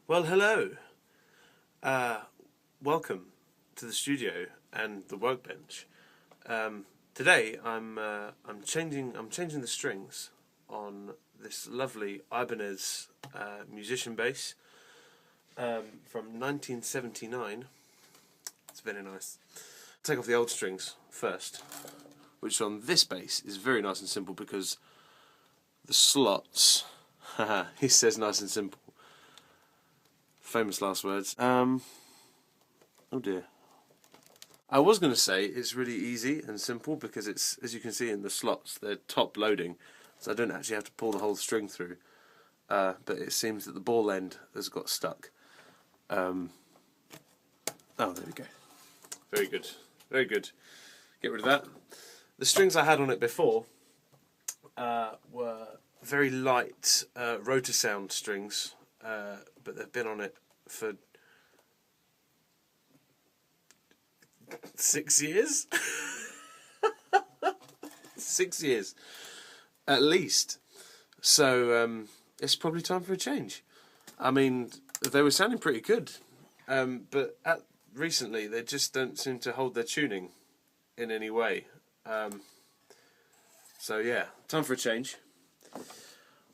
Well, hello. Welcome to the studio and the workbench. Today, I'm changing the strings on this lovely Ibanez musician bass from 1979. It's very nice. Take off the old strings first, which on this bass is very nice and simple because the slots. He says nice and simple. Famous last words. Oh dear. I was going to say it's really easy and simple because it's, as you can see in the slots, they're top loading, so I don't actually have to pull the whole string through. But it seems that the ball end has got stuck. Oh, there we go. Very good. Very good. Get rid of that. The strings I had on it before were very light rotor sound strings, but they've been on it for 6 years. 6 years at least. So it's probably time for a change. I mean, they were sounding pretty good, but recently they just don't seem to hold their tuning in any way. So yeah, time for a change.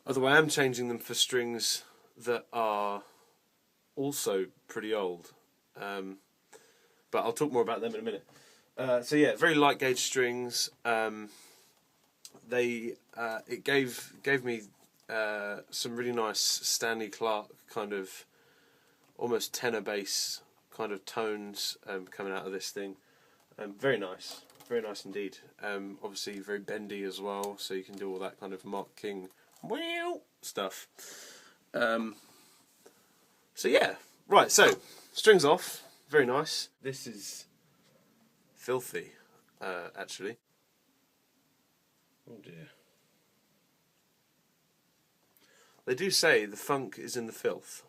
Although I am changing them for strings that are also pretty old, but I'll talk more about them in a minute. So yeah, very light gauge strings. It gave me some really nice Stanley Clarke kind of almost tenor bass kind of tones coming out of this thing. Very nice indeed. Obviously very bendy as well, so you can do all that kind of Mark King stuff. So yeah, right, so strings off, very nice. This is filthy, actually. Oh dear. They do say the funk is in the filth,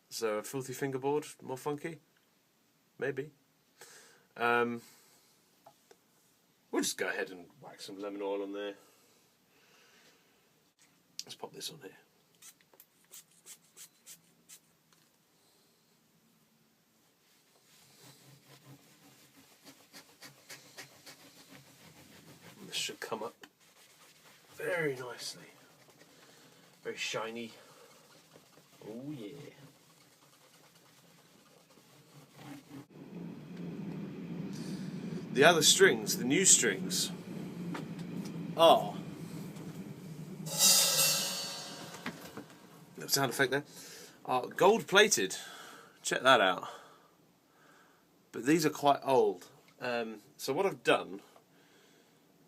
so a filthy fingerboard, more funky? Maybe. We'll just go ahead and whack some lemon oil on there. Let's pop this on here. This should come up very nicely. Very shiny. Oh yeah. The other strings, the new strings, are... sound effect there. Are gold plated. Check that out. But these are quite old. So what I've done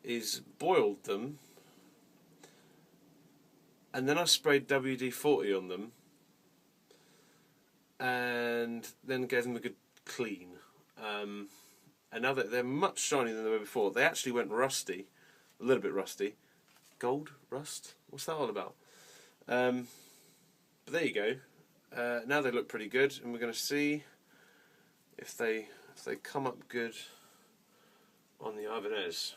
is boiled them, and then I sprayed WD-40 on them, and then gave them a good clean. And now that they're much shinier than they were before, they actually went rusty, a little bit rusty. Gold? Rust? What's that all about? But there you go. Now they look pretty good, and we're going to see if they come up good on the Ibanez.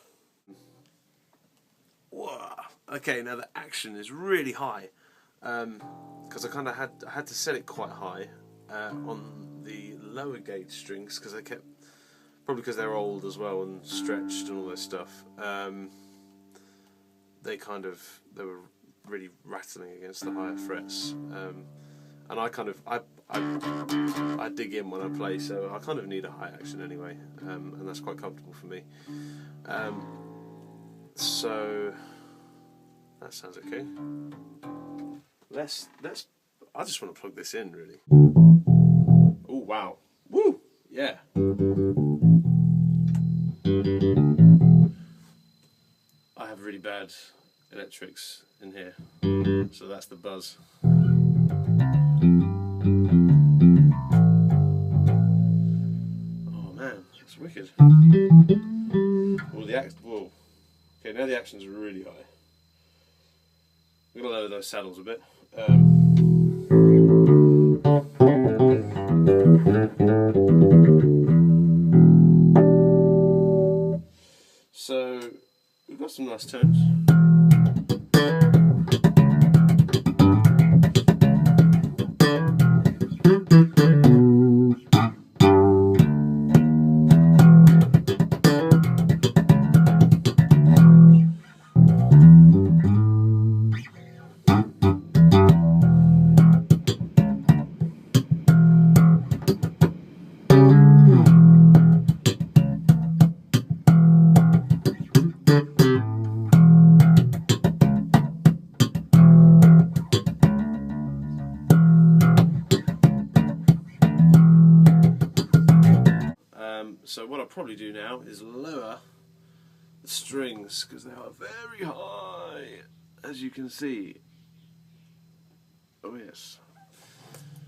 Whoa. Okay, now the action is really high, because I kind of had to set it quite high on the lower gauge strings, because probably because they're old as well and stretched and all this stuff. They were really rattling against the higher frets, and I dig in when I play, so I kind of need a high action anyway, and that's quite comfortable for me. So that sounds okay. I just want to plug this in, really. Oh wow! Woo! Yeah. I have really bad electrics in here, so that's the buzz. Oh man, that's wicked. Whoa. Okay, now the action's really high. I'm gonna lower those saddles a bit. So we've got some nice tones. So what I'll probably do now is lower the strings because they are very high, as you can see. Oh yes.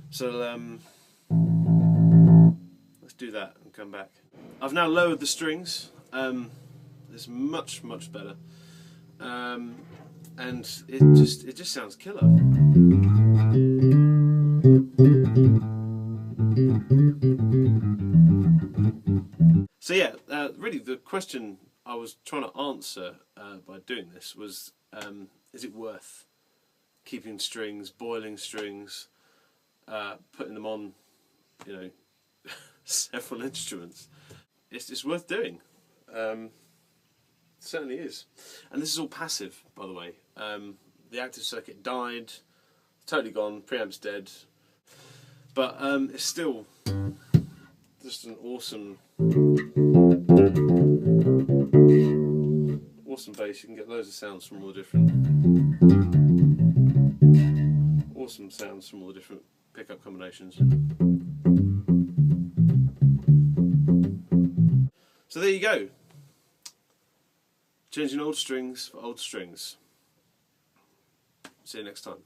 So let's do that and come back. I've now lowered the strings. It's much better, and it just sounds killer. So yeah, really the question I was trying to answer by doing this was, is it worth keeping strings, boiling strings, putting them on, you know, several instruments? It's worth doing. It certainly is. And this is all passive, by the way. The active circuit died, totally gone, preamp's dead. But it's still just an awesome bass. You can get loads of sounds from all the different awesome sounds from all the different pickup combinations. So there you go. Changing old strings for old strings. See you next time.